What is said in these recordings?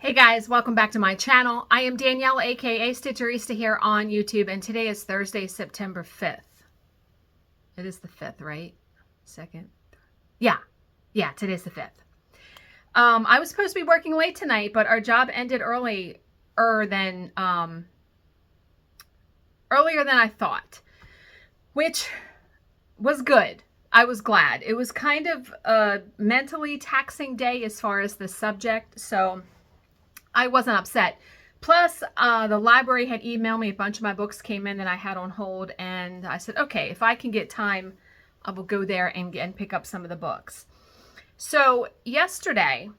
Hey guys, welcome back to my channel. I am Danielle, aka Stitcherista here on YouTube, and today is Thursday, September 5th. It is the 5th, right? Second? Yeah, today's the 5th. I was supposed to be working late tonight, but our job ended earlier than I thought, which was good. I was glad. It was kind of a mentally taxing day as far as the subject, so I wasn't upset. Plus, the library had emailed me. A bunch of my books came in that I had on hold, and I said, okay, if I can get time, I will go there and pick up some of the books. So yesterday,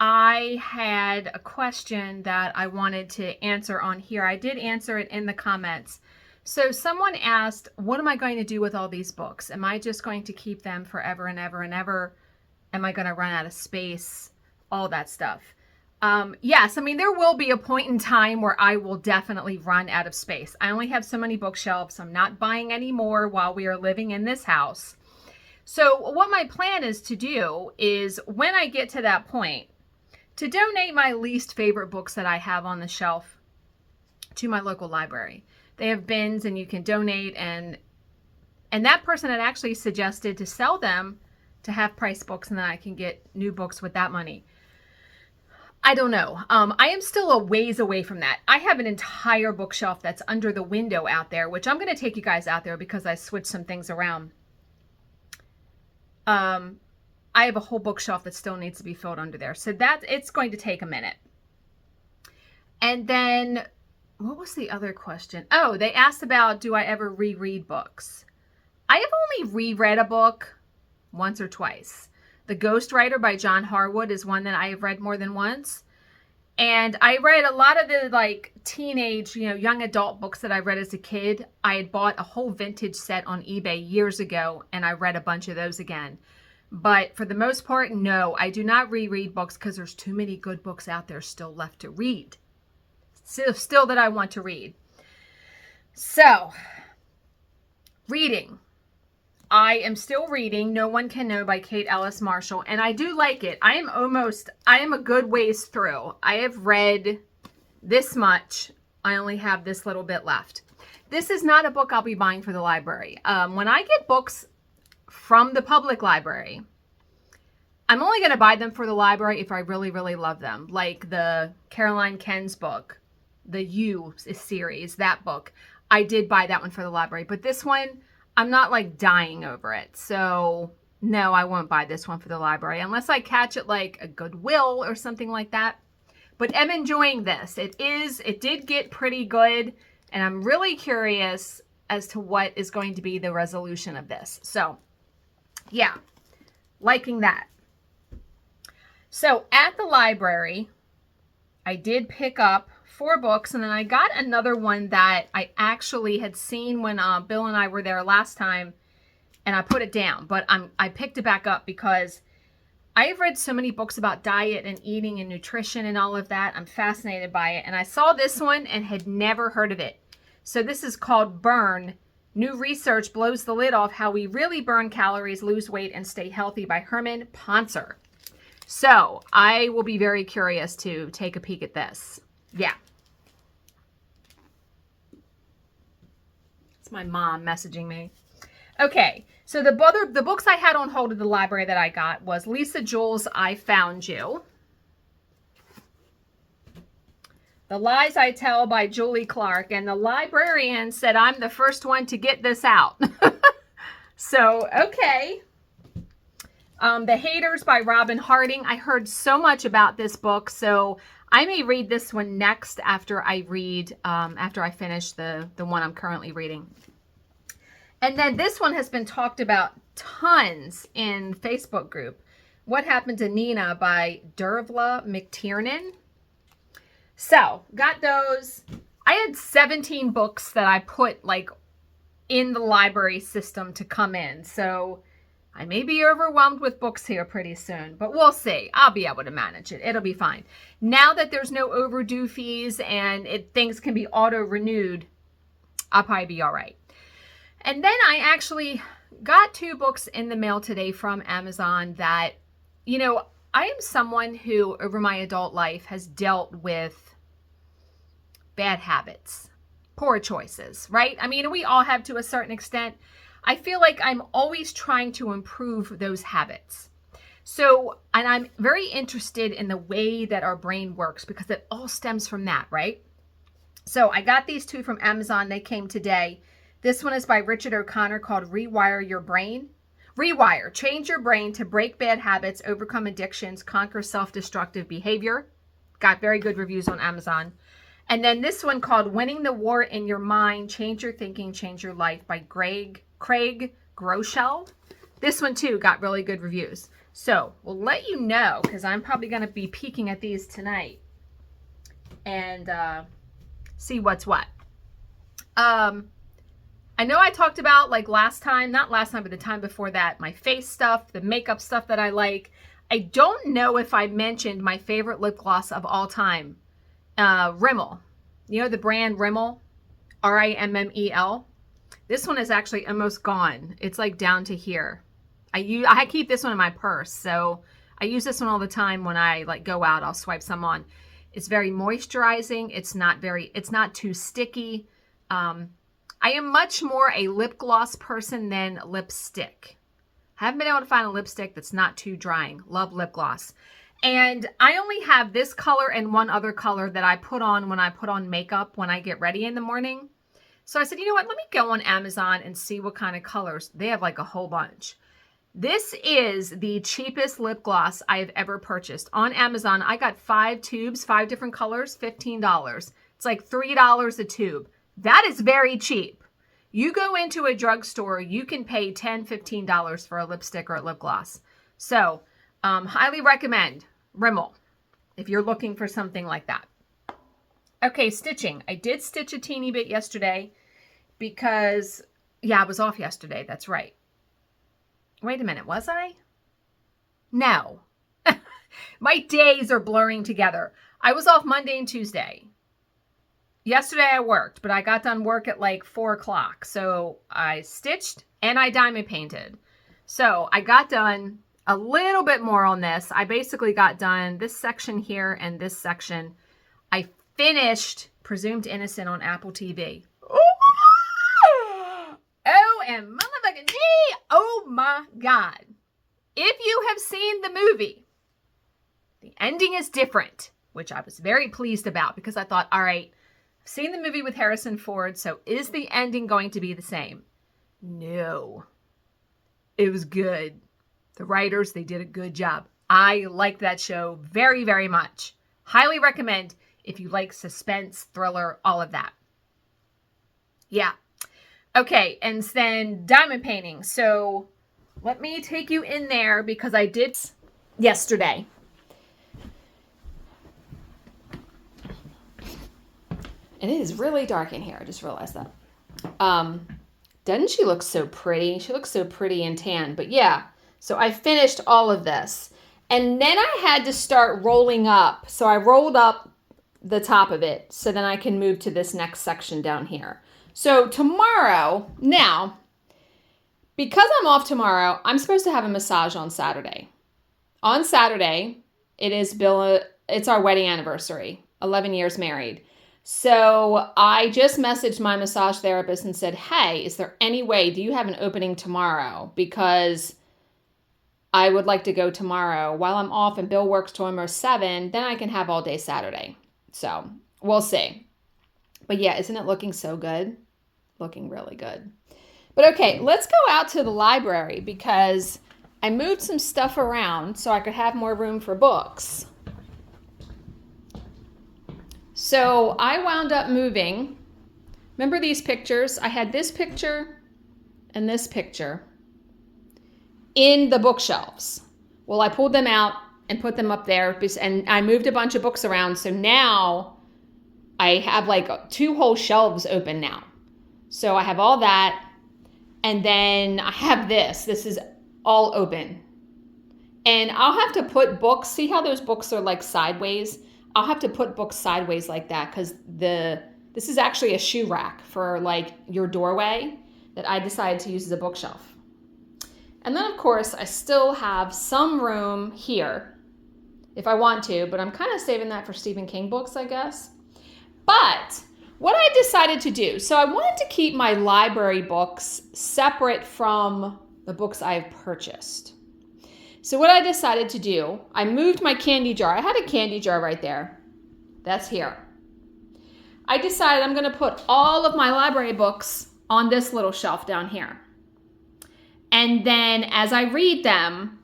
I had a question that I wanted to answer on here. I did answer it in the comments. So someone asked, what am I going to do with all these books? Am I just going to keep them forever and ever and ever? Am I going to run out of space? All that stuff. Yes, I mean, there will be a point in time where I will definitely run out of space. I only have so many bookshelves. I'm not buying any more while we are living in this house. So what my plan is to do is, when I get to that point, to donate my least favorite books that I have on the shelf to my local library. They have bins and you can donate, and that person had actually suggested to sell them to half-price books, and then I can get new books with that money. I don't know. I am still a ways away from that. I have an entire bookshelf that's under the window out there, which I'm going to take you guys out there because I switched some things around. I have a whole bookshelf that still needs to be filled under there. So it's going to take a minute. And then, what was the other question? Oh, they asked about, do I ever reread books? I have only reread a book once or twice. The Ghostwriter by John Harwood is one that I have read more than once. And I read a lot of the teenage, young adult books that I read as a kid. I had bought a whole vintage set on eBay years ago, and I read a bunch of those again. But for the most part, no, I do not reread books because there's too many good books out there still left to read. Still that I want to read. So, reading. I am still reading No One Can Know by Kate Ellis Marshall, and I do like it. I am a good ways through. I have read this much. I only have this little bit left. This is not a book I'll be buying for the library. When I get books from the public library, I'm only going to buy them for the library if I really, really love them. Like the Caroline Ken's book, the You series, that book. I did buy that one for the library, but this one, I'm not dying over it. So no, I won't buy this one for the library unless I catch it like a Goodwill or something like that. But I'm enjoying this. It did get pretty good, and I'm really curious as to what is going to be the resolution of this. So yeah, liking that. So at the library, I did pick up 4 books, and then I got another one that I actually had seen when Bill and I were there last time, and I put it down, but I picked it back up because I have read so many books about diet and eating and nutrition and all of that. I'm fascinated by it, and I saw this one and had never heard of it. So this is called Burn. New research blows the lid off how we really burn calories, lose weight, and stay healthy by Herman Poncer. So I will be very curious to take a peek at this. Yeah. It's my mom messaging me. Okay, so the books I had on hold at the library that I got was Lisa Jewell's I Found You. The Lies I Tell by Julie Clark. And the librarian said I'm the first one to get this out. So, okay. The Haters by Robin Harding. I heard so much about this book, so I may read this one next after I finish the one I'm currently reading. And then this one has been talked about tons in Facebook group. What Happened to Nina by Dervla McTiernan. So, got those. I had 17 books that I put in the library system to come in. So, I may be overwhelmed with books here pretty soon, but we'll see. I'll be able to manage it. It'll be fine. Now that there's no overdue fees and things can be auto-renewed, I'll probably be all right. And then I actually got 2 books in the mail today from Amazon that, I am someone who over my adult life has dealt with bad habits, poor choices, right? I mean, we all have to a certain extent. I feel like I'm always trying to improve those habits. So, and I'm very interested in the way that our brain works because it all stems from that, right? So I got these two from Amazon. They came today. This one is by Richard O'Connor called Rewire Your Brain. Rewire, change your brain to break bad habits, overcome addictions, conquer self-destructive behavior. Got very good reviews on Amazon. And then this one called Winning the War in Your Mind, Change Your Thinking, Change Your Life by Craig Groeschel. This one too got really good reviews. So we'll let you know, because I'm probably going to be peeking at these tonight and see what's what. I know I talked about like last time, not last time, but the time before that, my face stuff, the makeup stuff that I like. I don't know if I mentioned my favorite lip gloss of all time, Rimmel. You know the brand Rimmel, Rimmel. This one is actually almost gone. It's like down to here. I keep this one in my purse, so I use this one all the time when I like go out. I'll swipe some on. It's very moisturizing. It's not too sticky. I am much more a lip gloss person than lipstick. I haven't been able to find a lipstick that's not too drying. Love lip gloss. And I only have this color and one other color that I put on when I put on makeup when I get ready in the morning. So I said, you know what? Let me go on Amazon and see what kind of colors. They have like a whole bunch. This is the cheapest lip gloss I have ever purchased. On Amazon, I got 5 tubes, 5 different colors, $15. It's like $3 a tube. That is very cheap. You go into a drugstore, you can pay $10, $15 for a lipstick or a lip gloss. So, highly recommend Rimmel if you're looking for something like that. Okay, stitching. I did stitch a teeny bit yesterday because, yeah, I was off yesterday. That's right. Wait a minute, was I? No. My days are blurring together. I was off Monday and Tuesday. Yesterday I worked, but I got done work at like 4 o'clock. So I stitched and I diamond painted. So I got done a little bit more on this. I basically got done this section here and this section. I finished Presumed Innocent on Apple TV. Oh, and motherfucking G! Oh my God. If you have seen the movie, the ending is different, which I was very pleased about because I thought, all right, I've seen the movie with Harrison Ford, so is the ending going to be the same? No. It was good. The writers, they did a good job. I liked that show very, very much. Highly recommend if you like suspense, thriller, all of that. Yeah. Okay, and then diamond painting. So let me take you in there because I did yesterday. And it is really dark in here. I just realized that. Doesn't she look so pretty? She looks so pretty and tan. But yeah, so I finished all of this. And then I had to start rolling up. So I rolled up the top of it so then I can move to this next section down here. So tomorrow, now, because I'm off tomorrow, I'm supposed to have a massage on Saturday. On Saturday, it's our wedding anniversary, 11 years married. So I just messaged my massage therapist and said, hey, is there any way, do you have an opening tomorrow? Because I would like to go tomorrow while I'm off and Bill works till almost 7, then I can have all day Saturday. So we'll see. But yeah, isn't it looking so good? Looking really good. But okay, let's go out to the library because I moved some stuff around so I could have more room for books. So I wound up moving. Remember these pictures? I had this picture and this picture in the bookshelves. Well, I pulled them out and put them up there and I moved a bunch of books around. So now I have like 2 whole shelves open now. So I have all that. And then I have this. This is all open. And I'll have to put books. See how those books are like sideways? I'll have to put books sideways like that because this is actually a shoe rack for like your doorway that I decided to use as a bookshelf. And then of course I still have some room here if I want to, but I'm kind of saving that for Stephen King books, I guess. But what I decided to do, so I wanted to keep my library books separate from the books I've purchased. So what I decided to do, I moved my candy jar. I had a candy jar right there. That's here. I decided I'm going to put all of my library books on this little shelf down here. And then as I read them,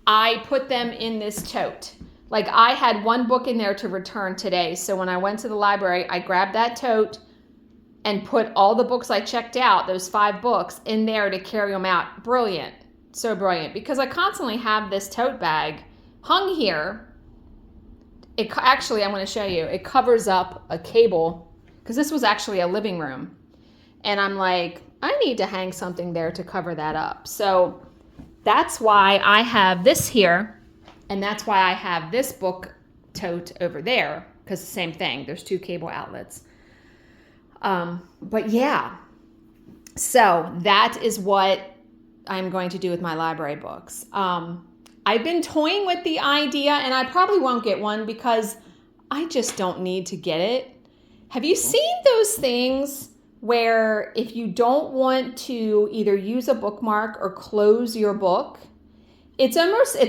I put them in this tote. Like I had one book in there to return today. So when I went to the library, I grabbed that tote and put all the books I checked out, those 5 books, in there to carry them out. Brilliant. So brilliant. Because I constantly have this tote bag hung here. Actually, I'm going to show you. It covers up a cable because this was actually a living room. And I'm like, I need to hang something there to cover that up. So that's why I have this here. And that's why I have this book tote over there, because the same thing. There's 2 cable outlets. But yeah, so that is what I'm going to do with my library books. I've been toying with the idea, and I probably won't get one because I just don't need to get it. Have you seen those things where if you don't want to either use a bookmark or close your book, it's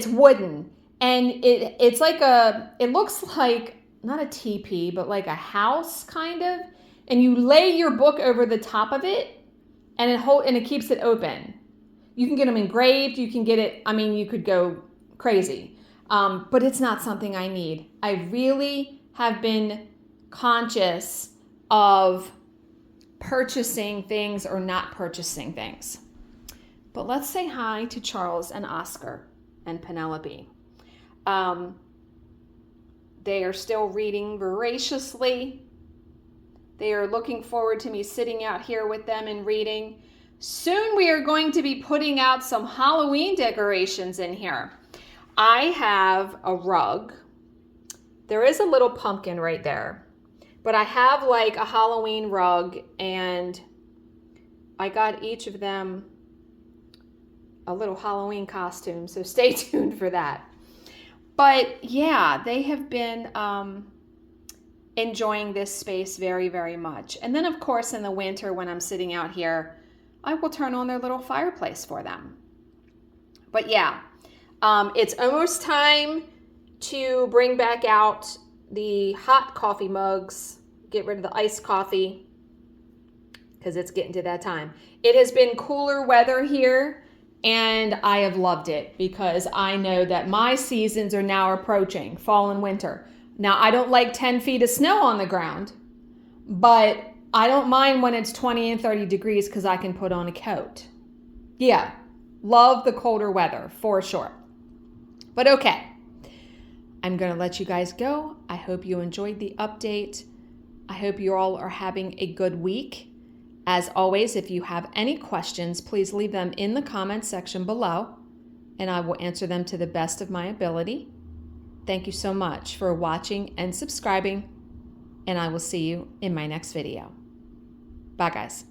wooden. And it's like it looks like, not a teepee, but like a house kind of. And you lay your book over the top of it and it keeps it open. You can get them engraved. You can get it, I mean, you could go crazy. But it's not something I need. I really have been conscious of purchasing things or not purchasing things. But let's say hi to Charles and Oscar and Penelope. They are still reading voraciously. They are looking forward to me sitting out here with them and reading. Soon we are going to be putting out some Halloween decorations in here. I have a rug. There is a little pumpkin right there. But I have like a Halloween rug, and I got each of them a little Halloween costume. So stay tuned for that. But yeah, they have been enjoying this space very, very much. And then of course in the winter when I'm sitting out here, I will turn on their little fireplace for them. But yeah, it's almost time to bring back out the hot coffee mugs, get rid of the iced coffee, because it's getting to that time. It has been cooler weather here, and I have loved it because I know that my seasons are now approaching, fall and winter. Now, I don't like 10 feet of snow on the ground, but I don't mind when it's 20 and 30 degrees because I can put on a coat. Yeah, love the colder weather for sure. But okay, I'm going to let you guys go. I hope you enjoyed the update. I hope you all are having a good week. As always, if you have any questions, please leave them in the comments section below, and I will answer them to the best of my ability. Thank you so much for watching and subscribing, and I will see you in my next video. Bye, guys.